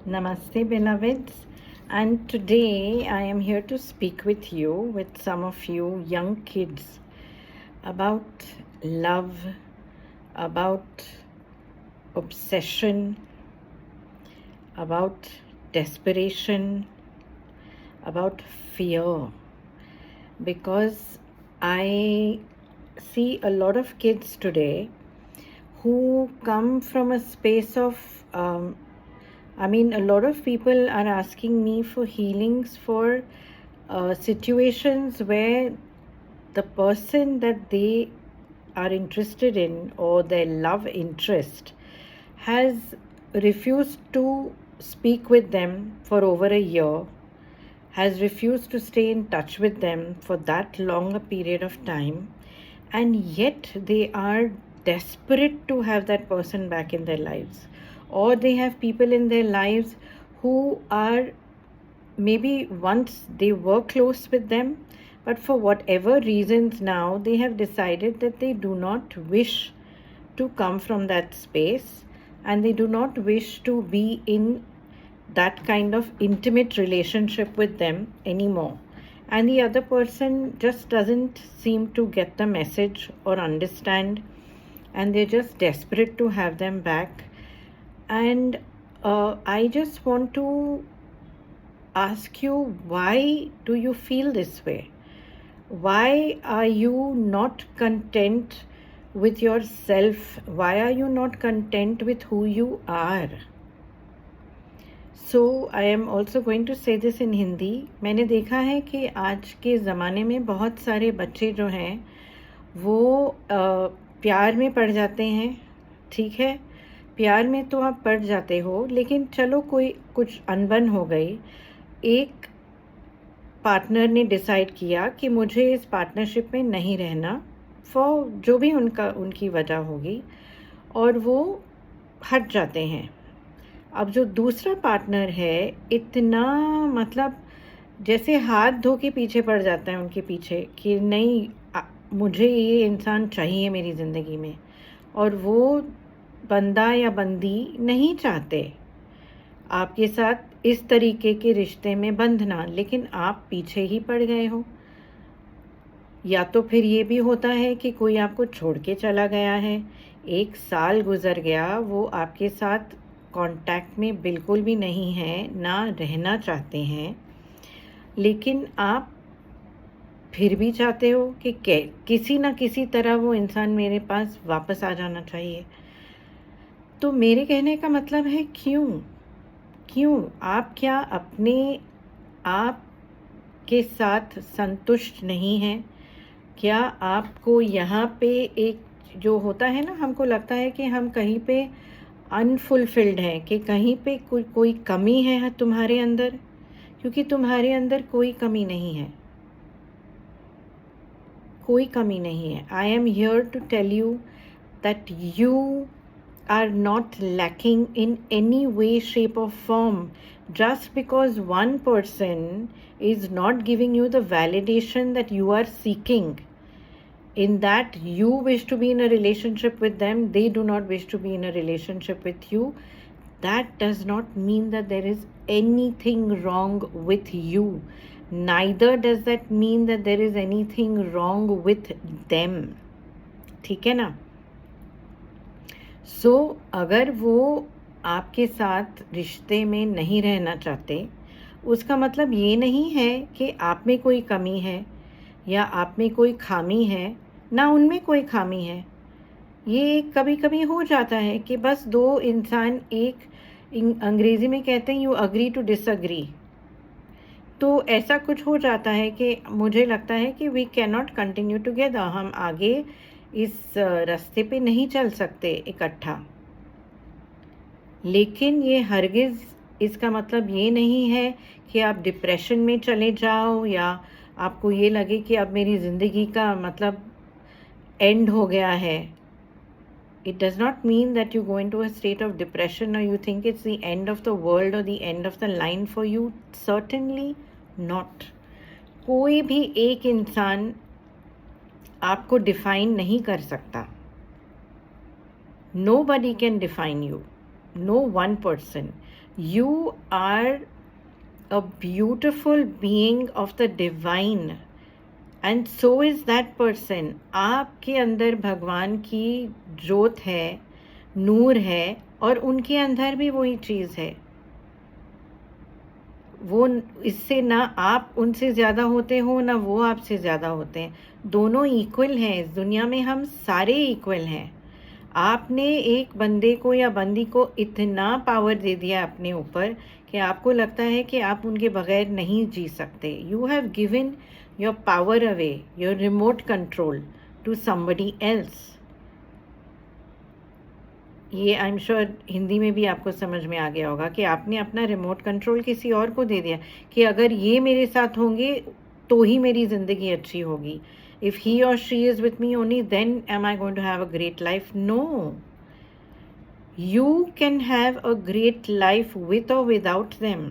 Namaste, beloveds. And today I am here to speak with you, with some of you young kids, about love, about obsession, about desperation, about fear. Because I see a lot of kids today who come from a space of a lot of people are asking me for healings for situations where the person that they are interested in or their love interest has refused to speak with them for over a year, has refused to stay in touch with them for that long a period of time, and yet they are desperate to have that person back in their lives. Or they have people in their lives who are maybe once they were close with them, but for whatever reasons now they have decided that they do not wish to come from that space and they do not wish to be in that kind of intimate relationship with them anymore. And the other person just doesn't seem to get the message or understand, and they're just desperate to have them back. And I just want to ask you, why do you feel this way? Why are you not content with yourself? Why are you not content with who you are? So I am also going to say this in Hindi. मैंने देखा है कि आज के ज़माने में बहुत सारे बच्चे जो हैं वो प्यार में पड़ जाते हैं. ठीक है, प्यार में तो आप पड़ जाते हो, लेकिन चलो कोई कुछ अनबन हो गई. एक पार्टनर ने डिसाइड किया कि मुझे इस पार्टनरशिप में नहीं रहना, फॉर जो भी उनकी वजह होगी, और वो हट जाते हैं. अब जो दूसरा पार्टनर है इतना मतलब जैसे हाथ धो के पीछे पड़ जाता है उनके पीछे कि नहीं, मुझे ये इंसान चाहिए मेरी ज़िंदगी में, और वो बंदा या बंदी नहीं चाहते आपके साथ इस तरीके के रिश्ते में बंधना, लेकिन आप पीछे ही पड़ गए हो. या तो फिर ये भी होता है कि कोई आपको छोड़ के चला गया है, 1 साल गुजर गया, वो आपके साथ कांटेक्ट में बिल्कुल भी नहीं है, ना रहना चाहते हैं, लेकिन आप फिर भी चाहते हो कि किसी ना किसी तरह वो इंसान मेरे पास वापस आ जाना चाहिए. तो मेरे कहने का मतलब है, क्यों आप क्या अपने आप के साथ संतुष्ट नहीं हैं? क्या आपको यहाँ पे एक जो होता है ना, हमको लगता है कि हम कहीं पे अनफुलफिल्ड हैं, कि कहीं पे कोई कमी है तुम्हारे अंदर, क्योंकि तुम्हारे अंदर कोई कमी नहीं है, कोई कमी नहीं है. I am here to tell you that you are not lacking in any way, shape or form. Just because one person is not giving you the validation that you are seeking, in that you wish to be in a relationship with them, they do not wish to be in a relationship with you, that does not mean that there is anything wrong with you. Neither does that mean that there is anything wrong with them. ठीक है ना? सो अगर वो आपके साथ रिश्ते में नहीं रहना चाहते, उसका मतलब ये नहीं है कि आप में कोई कमी है या आप में कोई खामी है, ना उनमें कोई खामी है. ये कभी कभी हो जाता है कि बस दो इंसान, एक अंग्रेज़ी में कहते हैं यू अग्री टू डिसअग्री. तो ऐसा कुछ हो जाता है कि मुझे लगता है कि we can not continue together, हम आगे इस रास्ते पे नहीं चल सकते इकट्ठा. लेकिन ये हरगिज़ इसका मतलब ये नहीं है कि आप डिप्रेशन में चले जाओ या आपको ये लगे कि अब मेरी ज़िंदगी का मतलब एंड हो गया है. It does not mean that you go into a state of depression or you think it's the end of the world or the end of the line for you. Certainly not. कोई भी एक इंसान आपको define नहीं कर सकता. Nobody can define you. No one person. You are a beautiful being of the divine, and so is that person. आपके अंदर भगवान की ज्योत है, नूर है, और उनके अंदर भी वही चीज़ है. वो इससे ना आप उनसे ज़्यादा होते हो ना वो आपसे ज़्यादा होते हैं. दोनों इक्वल हैं. इस दुनिया में हम सारे इक्वल हैं. आपने एक बंदे को या बंदी को इतना पावर दे दिया अपने ऊपर कि आपको लगता है कि आप उनके बगैर नहीं जी सकते. You have given your power away, your remote control to somebody else. ये आई एम श्योर हिंदी में भी आपको समझ में आ गया होगा कि आपने अपना रिमोट कंट्रोल किसी और को दे दिया कि अगर ये मेरे साथ होंगे तो ही मेरी ज़िंदगी अच्छी होगी. If he or she is with me only, then am I going to have a great life? No. You can have a great life with or without them.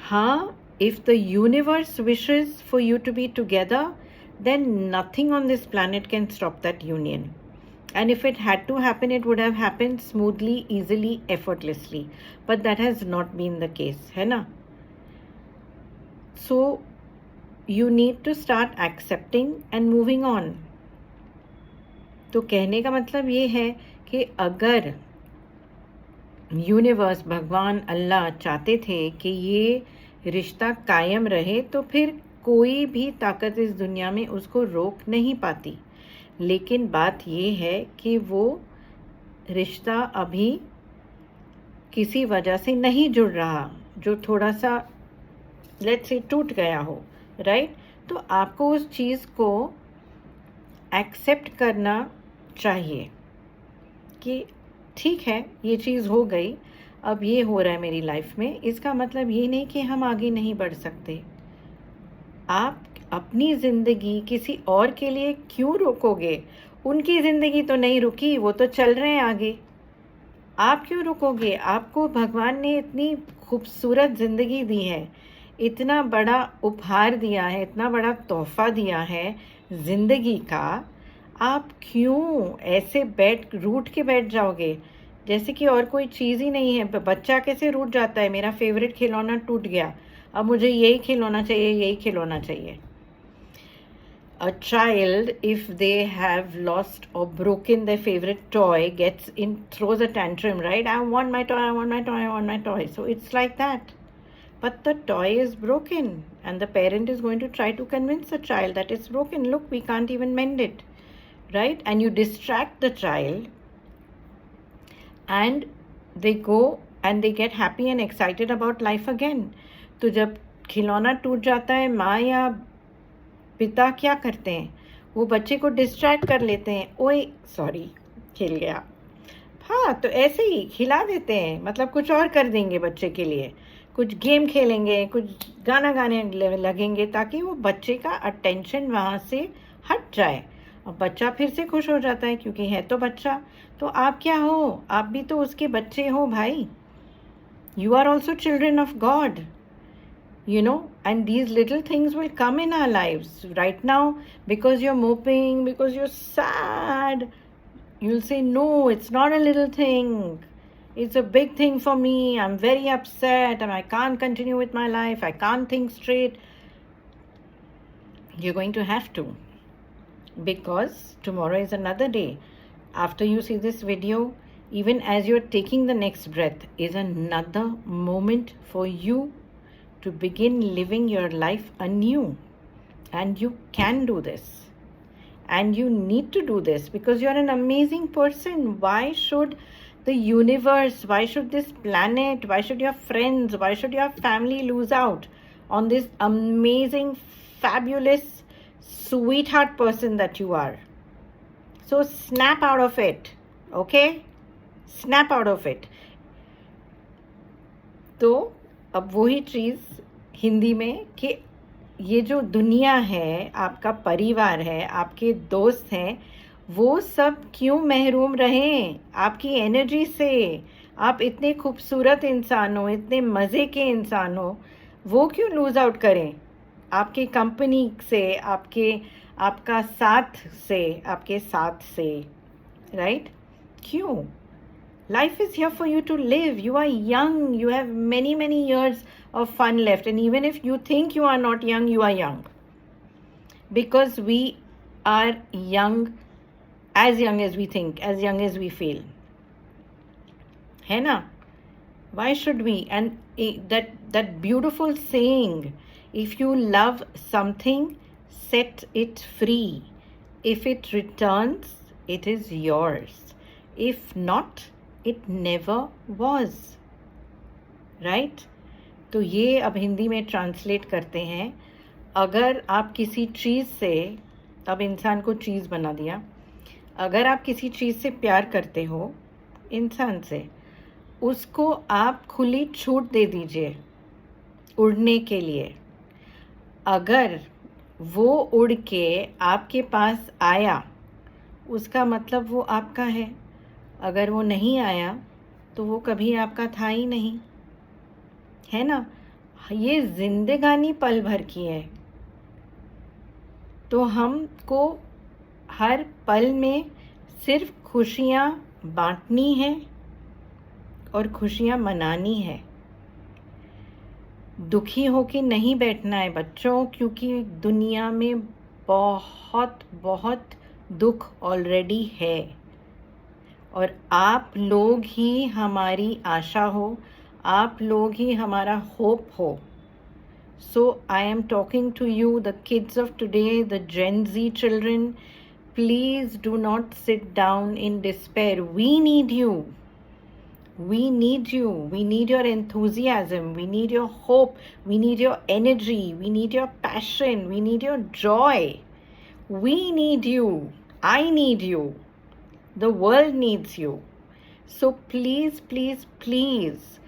हाँ, if the universe wishes for you to be together, then nothing on this planet can stop that union. And if it had to happen, it would have happened smoothly, easily, effortlessly. But that has not been the case, है ना? So, you need to start accepting and moving on. तो कहने का मतलब ये है कि अगर यूनिवर्स, भगवान, अल्लाह चाहते थे कि ये रिश्ता कायम रहे तो फिर कोई भी ताकत इस दुनिया में उसको रोक नहीं पाती. लेकिन बात ये है कि वो रिश्ता अभी किसी वजह से नहीं जुड़ रहा, जो थोड़ा सा लेट्स से टूट गया हो, राइट? तो आपको उस चीज़ को एक्सेप्ट करना चाहिए कि ठीक है, ये चीज़ हो गई, अब ये हो रहा है मेरी लाइफ में. इसका मतलब ये नहीं कि हम आगे नहीं बढ़ सकते. आप अपनी ज़िंदगी किसी और के लिए क्यों रोकोगे? उनकी ज़िंदगी तो नहीं रुकी, वो तो चल रहे हैं आगे. आप क्यों रुकोगे? आपको भगवान ने इतनी खूबसूरत ज़िंदगी दी है, इतना बड़ा उपहार दिया है, इतना बड़ा तोहफ़ा दिया है ज़िंदगी का. आप क्यों ऐसे रूठ के बैठ जाओगे जैसे कि और कोई चीज़ ही नहीं है? बच्चा कैसे रूठ जाता है, मेरा फेवरेट खिलौना टूट गया, अब मुझे यही खिलौना चाहिए, यही खिलौना चाहिए. A child, if they have lost or broken their favorite toy, throws a tantrum, right? I want my toy, I want my toy, I want my toy. So it's like that. But the toy is broken, and the parent is going to try to convince the child that it's broken. Look, we can't even mend it, right? And you distract the child, and they go and they get happy and excited about life again. तो जब खिलौना टूट जाता है, माँ या पिता क्या करते हैं? वो बच्चे को डिस्ट्रैक्ट कर लेते हैं. ओए सॉरी, खेल गया. हाँ, तो ऐसे ही खिला देते हैं, मतलब कुछ और कर देंगे बच्चे के लिए, कुछ गेम खेलेंगे, कुछ गाना गाने लगेंगे ताकि वो बच्चे का अटेंशन वहाँ से हट जाए. और बच्चा फिर से खुश हो जाता है क्योंकि है तो बच्चा. तो आप क्या हो? आप भी तो उसके बच्चे हो भाई. You are also children of God, you know, and these little things will come in our lives. Right now, because you're moping, because you're sad, you'll say, no, it's not a little thing, it's a big thing for me, I'm very upset and I can't continue with my life, I can't think straight. You're going to have to, because tomorrow is another day. After you see this video, even as you're taking the next breath, is another moment for you to begin living your life anew. And you can do this, and you need to do this because you're an amazing person. Why should the universe, why should this planet, why should your friends, why should your family lose out on this amazing, fabulous, sweetheart person that you are? So snap out of it, okay? Snap out of it. तो अब वही चीज़ हिंदी में कि ये जो दुनिया है, आपका परिवार है, आपके दोस्त हैं, वो सब क्यों महरूम रहें आपकी एनर्जी से? आप इतने खूबसूरत इंसान हो, इतने मज़े के इंसान हो, वो क्यों लूज़ आउट करें आपकी कंपनी से, आपके साथ से, राइट? क्यों? Life is here for you to live. You are young. You have many, many years of fun left. And even if you think you are not young, you are young. Because we are young as we think, as young as we feel. है ना? Why should we? And that beautiful saying, if you love something, set it free. If it returns, it is yours. If not, it never was. Right? तो ये अब हिंदी में translate करते हैं. अगर आप किसी चीज़ से, अब इंसान को चीज़ बना दिया, अगर आप किसी चीज़ से प्यार करते हो, इंसान से, उसको आप खुली छूट दे दीजिए उड़ने के लिए. अगर वो उड़ के आपके पास आया, उसका मतलब वो आपका है. अगर वो नहीं आया तो वो कभी आपका था ही नहीं. है ना? ये जिंदगानी पल भर की है. तो हमको हर पल में सिर्फ खुशियाँ बांटनी है और खुशियाँ मनानी है. दुखी होके नहीं बैठना है बच्चों, क्योंकि दुनिया में बहुत बहुत दुख ऑलरेडी है. और आप लोग ही हमारी आशा हो, आप लोग ही हमारा होप हो. So I am talking to you, the kids of today, the Gen Z children. Please do not sit down in despair. We need you. We need you. We need your enthusiasm. We need your hope. We need your energy. We need your passion. We need your joy. We need you. I need you. The world needs you. So please, please, please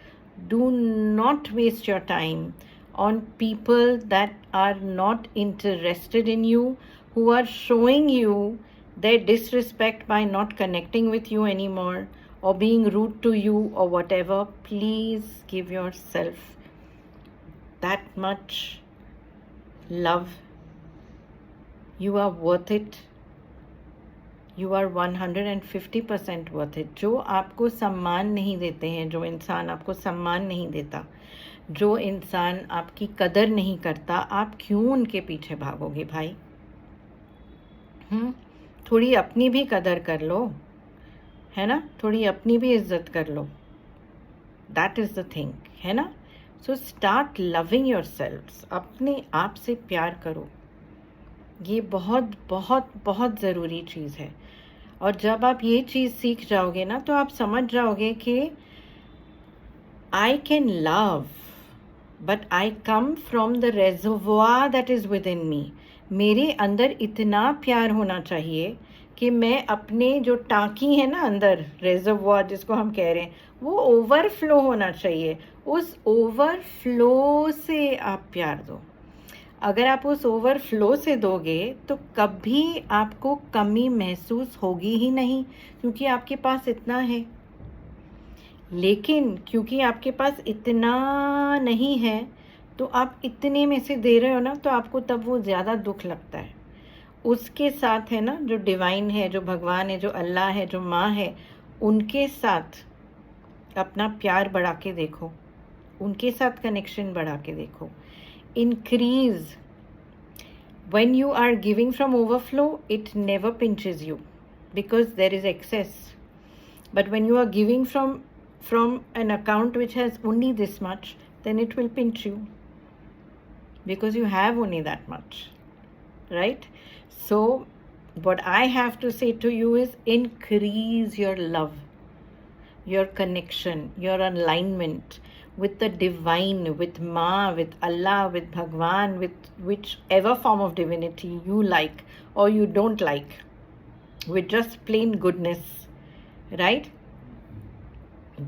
do not waste your time on people that are not interested in you, who are showing you their disrespect by not connecting with you anymore or being rude to you or whatever. Please give yourself that much love. You are worth it. You are 150% worth it. जो आपको सम्मान नहीं देते हैं, जो इंसान आपको सम्मान नहीं देता, जो इंसान आपकी कदर नहीं करता, आप क्यों उनके पीछे भागोगे भाई? थोड़ी अपनी भी कदर कर लो, है ना? थोड़ी अपनी भी इज्जत कर लो. दैट इज़ द थिंग, है ना? So start loving yourselves. अपने आप से प्यार करो. ये बहुत बहुत बहुत ज़रूरी चीज़ है. और जब आप ये चीज़ सीख जाओगे ना, तो आप समझ जाओगे कि I can love, but I come from the reservoir that is within me. मेरे अंदर इतना प्यार होना चाहिए कि मैं अपने जो टाँकी है ना अंदर, रेजर्वोयर जिसको हम कह रहे हैं, वो ओवरफ्लो होना चाहिए. उस ओवरफ्लो से आप प्यार दो. अगर आप उस ओवरफ्लो से दोगे तो कभी आपको कमी महसूस होगी ही नहीं, क्योंकि आपके पास इतना है. लेकिन क्योंकि आपके पास इतना नहीं है, तो आप इतने में से दे रहे हो ना, तो आपको तब वो ज़्यादा दुख लगता है. उसके साथ है ना, जो डिवाइन है, जो भगवान है, जो अल्लाह है, जो माँ है, उनके साथ अपना प्यार बढ़ा के देखो. उनके साथ कनेक्शन बढ़ा के देखो. Increase. When you are giving from overflow, it never pinches you because there is excess. But when you are giving from an account which has only this much, then it will pinch you because you have only that much, right? So what I have to say to you is increase your love, your connection, your alignment with the divine, with Ma, with Allah, with Bhagwan, with whichever form of divinity you like or you don't like, with just plain goodness, right?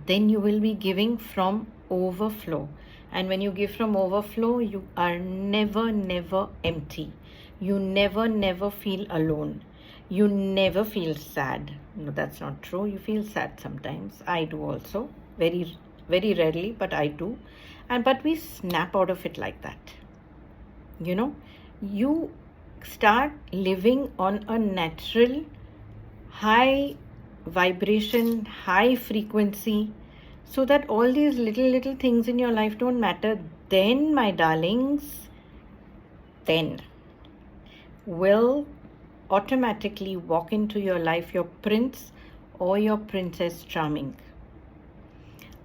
Then you will be giving from overflow. And when you give from overflow, you are never, never empty. You never, never feel alone. You never feel sad. No, that's not true. You feel sad sometimes. I do also. Very, very rarely, but I do. But we snap out of it like that. You know, you start living on a natural, high vibration, high frequency, so that all these little things in your life don't matter. Then, my darlings, then will automatically walk into your life your prince or your princess charming.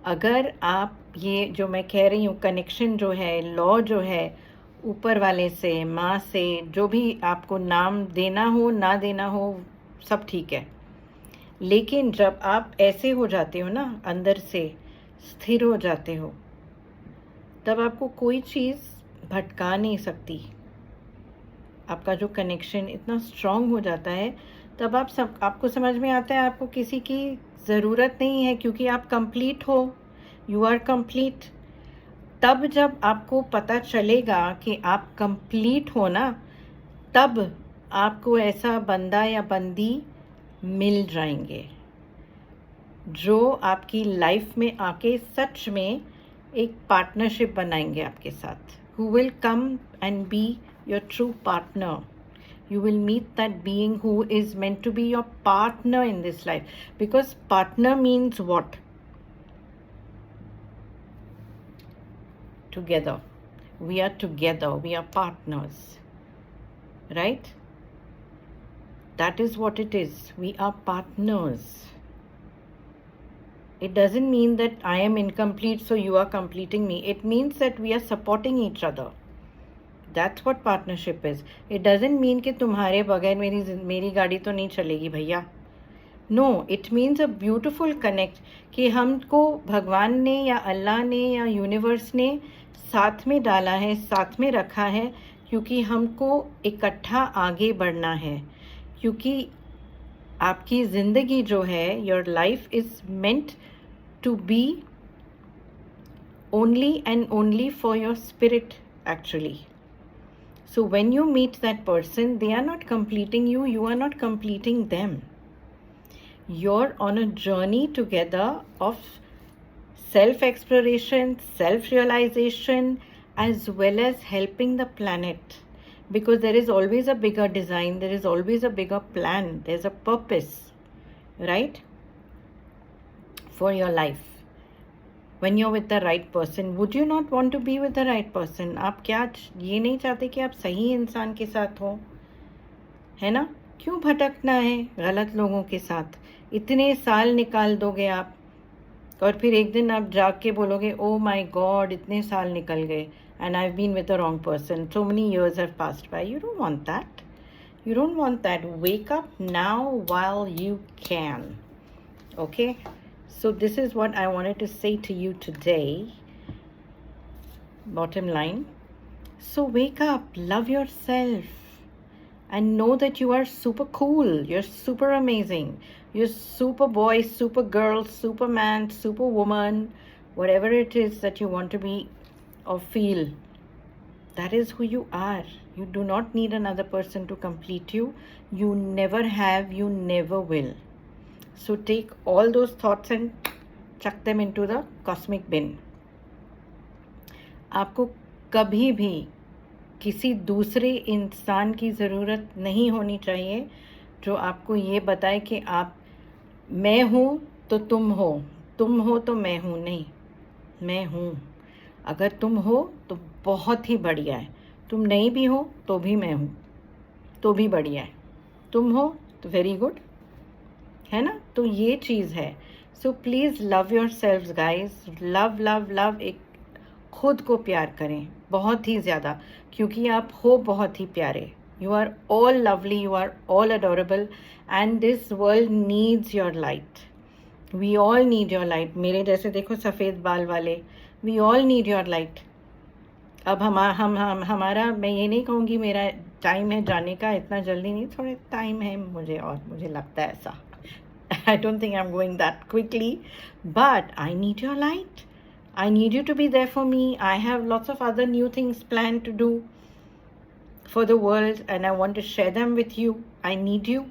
अगर आप ये जो मैं कह रही हूँ connection जो है, लॉ जो है ऊपर वाले से, माँ से, जो भी आपको नाम देना हो ना देना हो, सब ठीक है, लेकिन जब आप ऐसे हो जाते हो ना, अंदर से स्थिर हो जाते हो, तब आपको कोई चीज़ भटका नहीं सकती. आपका जो कनेक्शन इतना स्ट्रांग हो जाता है, तब आपको समझ में आता है आपको किसी की ज़रूरत नहीं है, क्योंकि आप कंप्लीट हो. You are complete. तब जब आपको पता चलेगा कि आप कंप्लीट हो ना, तब आपको ऐसा बंदा या बंदी मिल जाएंगे जो आपकी लाइफ में आके सच में एक पार्टनरशिप बनाएंगे आपके साथ. Who will come and be your true partner. You will meet that being who is meant to be your partner in this life. Because partner means what? Together. We are together. We are partners. Right? That is what it is. We are partners. It doesn't mean that I am incomplete, so you are completing me. It means that we are supporting each other. That's what partnership is. It doesn't mean कि तुम्हारे बगैर मेरी गाड़ी तो नहीं चलेगी भैया. No, it means a beautiful connect कि हमको भगवान ने या अल्लाह ने या यूनिवर्स ने साथ में डाला है, साथ में रखा है, क्योंकि हमको इकट्ठा आगे बढ़ना है. क्योंकि आपकी ज़िंदगी जो है, your life is meant to be only and only for your spirit actually. So when you meet that person, they are not completing you, you are not completing them. You're on a journey together of self-exploration, self-realization, as well as helping the planet. Because there is always a bigger design, there is always a bigger plan, there's a purpose, right? For your life. When you're with the right person, would you not want to be with the right person? आप क्या ये नहीं चाहते कि आप सही इंसान के साथ हो, है ना? क्यों भटकना है गलत लोगों के साथ? इतने साल निकाल दोगे आप, और फिर एक दिन आप जाग के बोलोगे, ओ माई गॉड, इतने साल निकल गए and I've been with the wrong person. So many years have passed by. You don't want that. You don't want that. Wake up now while you can. Okay? So this is what I wanted to say to you today. Bottom line. So wake up, love yourself, and know that you are super cool. You're super amazing. You're super boy, super girl, superman, superwoman, whatever it is that you want to be or feel. That is who you are. You do not need another person to complete you. You never have, you never will. So take all those thoughts and chuck them into the cosmic bin. आपको कभी भी किसी दूसरे इंसान की ज़रूरत नहीं होनी चाहिए जो आपको ये बताए कि आप, मैं हूँ तो तुम हो तो मैं हूँ. नहीं, मैं हूँ. अगर तुम हो तो बहुत ही बढ़िया है, तुम नहीं भी हो तो भी मैं हूँ, तो भी बढ़िया है. तुम हो तो वेरी गुड, है ना? तो ये चीज़ है. So please love your selves guys. Love love love. एक खुद को प्यार करें बहुत ही ज़्यादा, क्योंकि आप हो बहुत ही प्यारे. You are all lovely, you are all adorable, and this world needs your light. We all need your light. मेरे जैसे देखो सफ़ेद बाल वाले, we all need your light. अब हमारा, मैं ये नहीं कहूँगी मेरा टाइम है जाने का, इतना जल्दी नहीं, थोड़े टाइम है मुझे, और मुझे लगता है ऐसा. I don't think I'm going that quickly, but I need your light. I need you to be there for me. I have lots of other new things planned to do for the world, and I want to share them with you. I need you.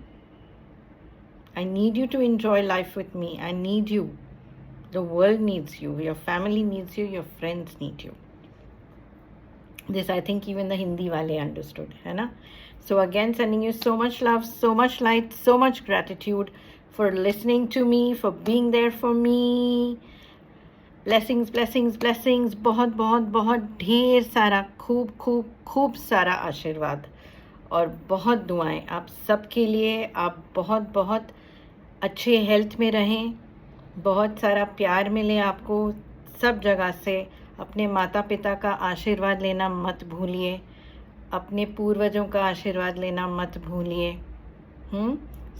I need you to enjoy life with me. I need you. The world needs you. Your family needs you. Your friends need you. This I think even the Hindi wale understood, है ना? So again, sending you so much love, so much light, so much gratitude. for listening to me, for being there for me. Blessings, blessings, blessings. बहुत बहुत बहुत ढेर सारा खूब खूब खूब सारा आशीर्वाद और बहुत दुआएं आप सबके लिए। आप बहुत बहुत अच्छे हेल्थ में रहें, बहुत सारा प्यार मिले आपको सब जगह से। अपने माता पिता का आशीर्वाद लेना मत भूलिए, अपने पूर्वजों का आशीर्वाद लेना मत भूलिए।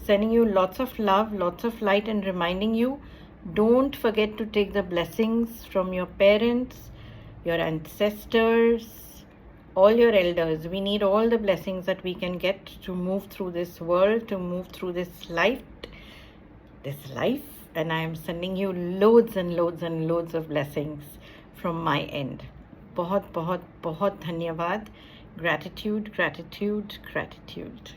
Sending you lots of love, lots of light, and reminding you, don't forget to take the blessings from your parents, your ancestors, all your elders. We need all the blessings that we can get to move through this world, to move through this life. And I am sending you loads and loads and loads of blessings from my end. बहुत बहुत बहुत धन्यवाद. Gratitude, gratitude, gratitude.